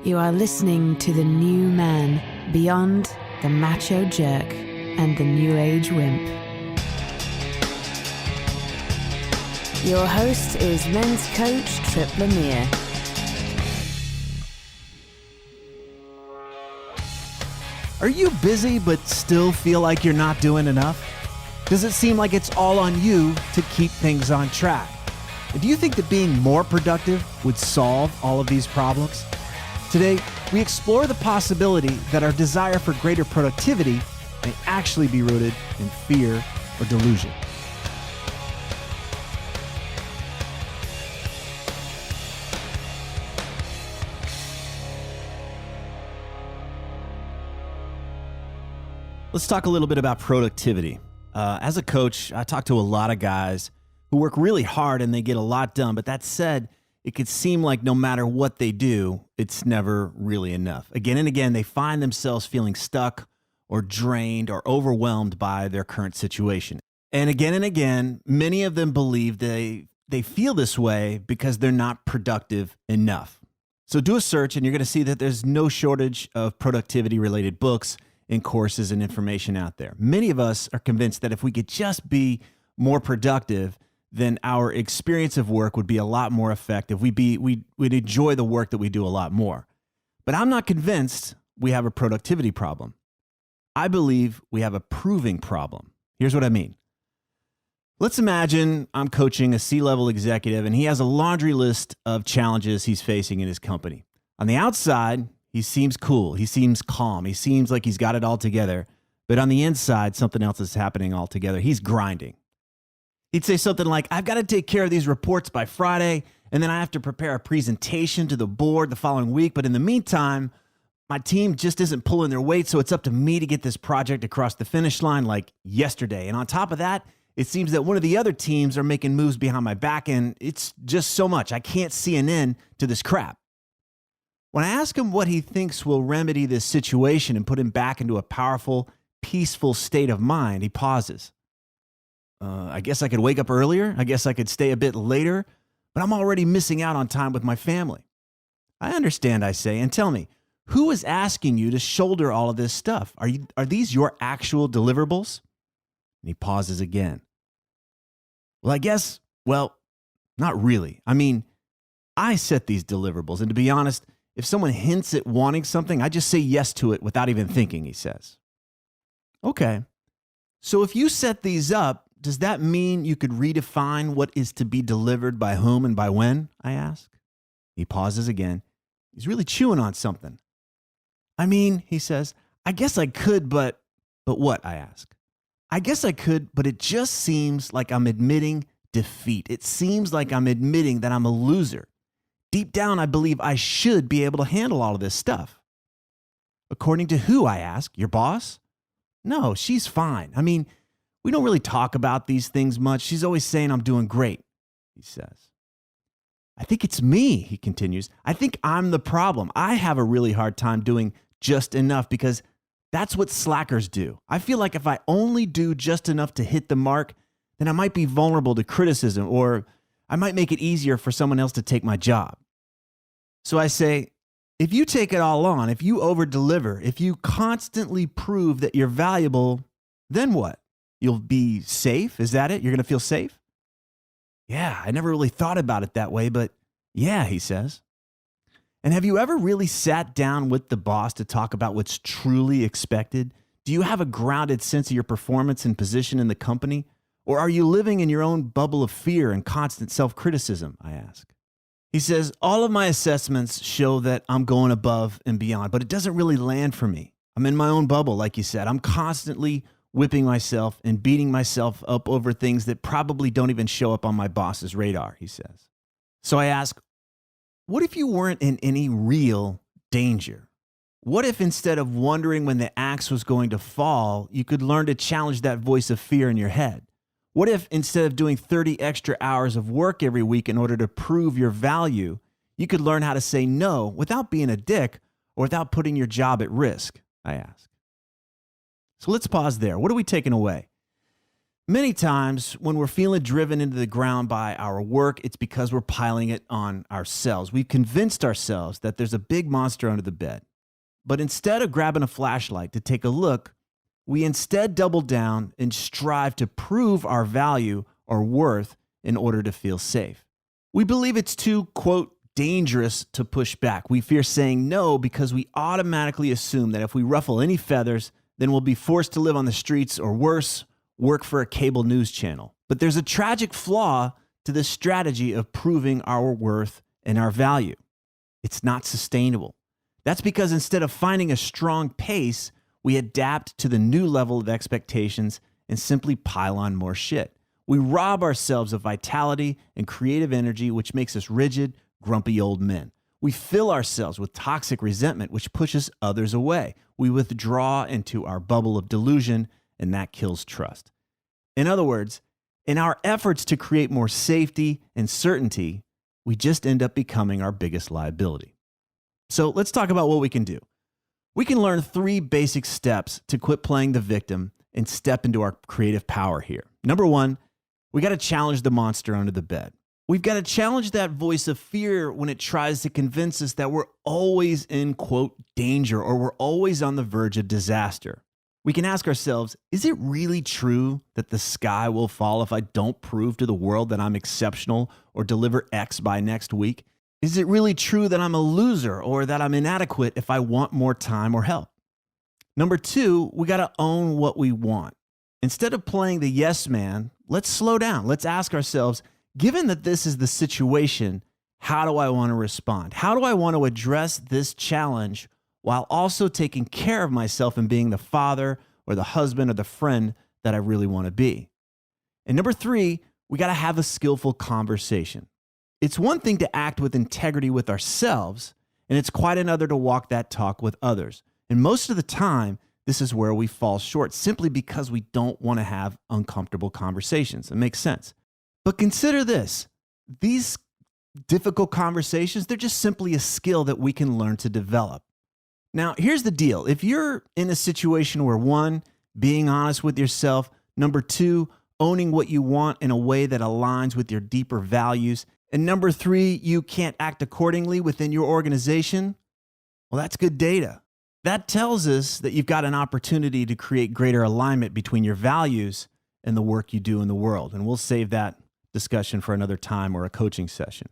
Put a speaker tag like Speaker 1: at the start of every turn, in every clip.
Speaker 1: You are listening to the new man beyond the Macho Jerk and the New Age Wimp. Your host is men's coach Tripp Lanier.
Speaker 2: Are you busy but still feel like you're not doing enough? Does it seem like it's all on you to keep things on track? And do you think that being more productive would solve all of these problems? Today, we explore the possibility that our desire for greater productivity may actually be rooted in fear or delusion. Let's talk a little bit about productivity. As a coach, I talk to a lot of guys who work really hard and they get a lot done. But that said, it could seem like no matter what they do, it's never really enough. Again and again, they find themselves feeling stuck or drained or overwhelmed by their current situation. And again, many of them believe they feel this way because they're not productive enough. So do a search and you're going to see that there's no shortage of productivity-related books and courses and information out there. Many of us are convinced that if we could just be more productive, then our experience of work would be a lot more effective. We'd enjoy the work that we do a lot more. But I'm not convinced we have a productivity problem. I believe we have a proving problem. Here's what I mean. Let's imagine I'm coaching a C-level executive and he has a laundry list of challenges he's facing in his company. On the outside, he seems cool. He seems calm. He seems like he's got it all together. But on the inside, something else is happening altogether. He's grinding. He'd say something like, I've got to take care of these reports by Friday, and then I have to prepare a presentation to the board the following week. But in the meantime, my team just isn't pulling their weight, so it's up to me to get this project across the finish line like yesterday. And on top of that, it seems that one of the other teams are making moves behind my back, and it's just so much. I can't see an end to this crap. When I ask him what he thinks will remedy this situation and put him back into a powerful, peaceful state of mind, he pauses. I guess I could wake up earlier. I guess I could stay a bit later, but I'm already missing out on time with my family. I understand, I say, and tell me, who is asking you to shoulder all of this stuff? Are these your actual deliverables? And he pauses again. Well, I guess, not really. I mean, I set these deliverables, and to be honest, if someone hints at wanting something, I just say yes to it without even thinking, he says. Okay, so if you set these up, does that mean you could redefine what is to be delivered by whom and by when? I ask. He pauses again. He's really chewing on something. I mean, he says, I guess I could, but what? I ask. I guess I could, but it just seems like I'm admitting defeat. It seems like I'm admitting that I'm a loser. Deep down, I believe I should be able to handle all of this stuff. According to who? I ask. Your boss? No, she's fine. I mean, we don't really talk about these things much. She's always saying I'm doing great, he says. I think it's me, he continues. I think I'm the problem. I have a really hard time doing just enough because that's what slackers do. I feel like if I only do just enough to hit the mark, then I might be vulnerable to criticism or I might make it easier for someone else to take my job. So I say, if you take it all on, if you over-deliver, if you constantly prove that you're valuable, then what? You'll be safe? Is that it? You're going to feel safe? Yeah, I never really thought about it that way, but yeah, he says. And have you ever really sat down with the boss to talk about what's truly expected? Do you have a grounded sense of your performance and position in the company? Or are you living in your own bubble of fear and constant self-criticism? I ask. He says, all of my assessments show that I'm going above and beyond, but it doesn't really land for me. I'm in my own bubble, like you said. I'm constantly whipping myself and beating myself up over things that probably don't even show up on my boss's radar, he says. So I ask, what if you weren't in any real danger? What if instead of wondering when the axe was going to fall, you could learn to challenge that voice of fear in your head? What if instead of doing 30 extra hours of work every week in order to prove your value, you could learn how to say no without being a dick or without putting your job at risk? I ask. So let's pause there. What are we taking away? Many times when we're feeling driven into the ground by our work, it's because we're piling it on ourselves. We've convinced ourselves that there's a big monster under the bed. But instead of grabbing a flashlight to take a look, we instead double down and strive to prove our value or worth in order to feel safe. We believe it's too, quote, dangerous to push back. We fear saying no because we automatically assume that if we ruffle any feathers, then we'll be forced to live on the streets or worse, work for a cable news channel. But there's a tragic flaw to this strategy of proving our worth and our value. It's not sustainable. That's because instead of finding a strong pace, we adapt to the new level of expectations and simply pile on more shit. We rob ourselves of vitality and creative energy, which makes us rigid, grumpy old men. We fill ourselves with toxic resentment, which pushes others away. We withdraw into our bubble of delusion, and that kills trust. In other words, in our efforts to create more safety and certainty, we just end up becoming our biggest liability. So let's talk about what we can do. We can learn 3 basic steps to quit playing the victim and step into our creative power here. Number 1, we got to challenge the monster under the bed. We've got to challenge that voice of fear when it tries to convince us that we're always in, quote, danger, or we're always on the verge of disaster. We can ask ourselves, is it really true that the sky will fall if I don't prove to the world that I'm exceptional or deliver X by next week? Is it really true that I'm a loser or that I'm inadequate if I want more time or help? Number 2, we got to own what we want. Instead of playing the yes man, let's slow down. Let's ask ourselves, given that this is the situation, how do I want to respond? How do I want to address this challenge while also taking care of myself and being the father or the husband or the friend that I really want to be? And number 3, we got to have a skillful conversation. It's one thing to act with integrity with ourselves, and it's quite another to walk that talk with others. And most of the time, this is where we fall short simply because we don't want to have uncomfortable conversations. It makes sense. But consider this. These difficult conversations, they're just simply a skill that we can learn to develop. Now, here's the deal. If you're in a situation where 1, being honest with yourself, number 2, owning what you want in a way that aligns with your deeper values, and number 3, you can't act accordingly within your organization, well, that's good data. That tells us that you've got an opportunity to create greater alignment between your values and the work you do in the world. And we'll save that discussion for another time or a coaching session.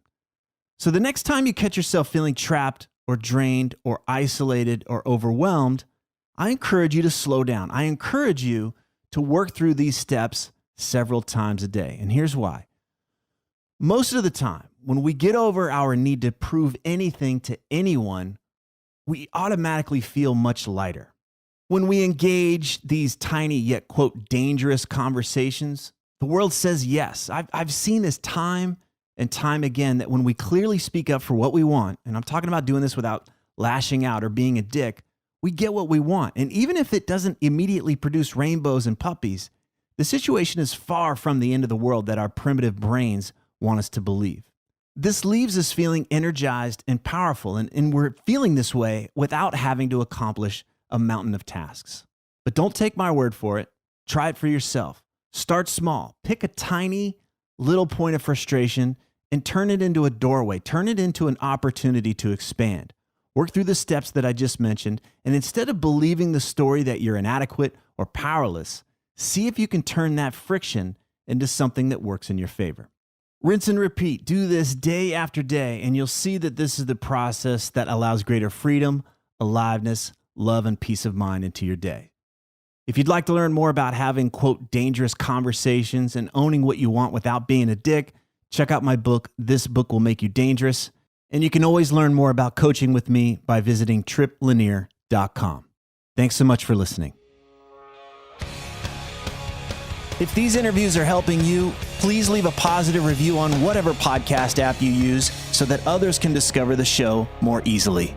Speaker 2: So the next time you catch yourself feeling trapped or drained or isolated or overwhelmed, I encourage you to slow down. I encourage you to work through these steps several times a day. And here's why. Most of the time, when we get over our need to prove anything to anyone, we automatically feel much lighter. When we engage these tiny yet, quote, dangerous conversations, the world says yes. I've seen this time and time again that when we clearly speak up for what we want, and I'm talking about doing this without lashing out or being a dick, we get what we want. And even if it doesn't immediately produce rainbows and puppies, the situation is far from the end of the world that our primitive brains want us to believe. This leaves us feeling energized and powerful, and we're feeling this way without having to accomplish a mountain of tasks. But don't take my word for it. Try it for yourself. Start small. Pick a tiny little point of frustration and turn it into a doorway. Turn it into an opportunity to expand. Work through the steps that I just mentioned, and instead of believing the story that you're inadequate or powerless, see if you can turn that friction into something that works in your favor. Rinse and repeat. Do this day after day, and you'll see that this is the process that allows greater freedom, aliveness, love, and peace of mind into your day. If you'd like to learn more about having, quote, dangerous conversations and owning what you want without being a dick, check out my book, This Book Will Make You Dangerous. And you can always learn more about coaching with me by visiting tripplanier.com. Thanks so much for listening. If these interviews are helping you, please leave a positive review on whatever podcast app you use so that others can discover the show more easily.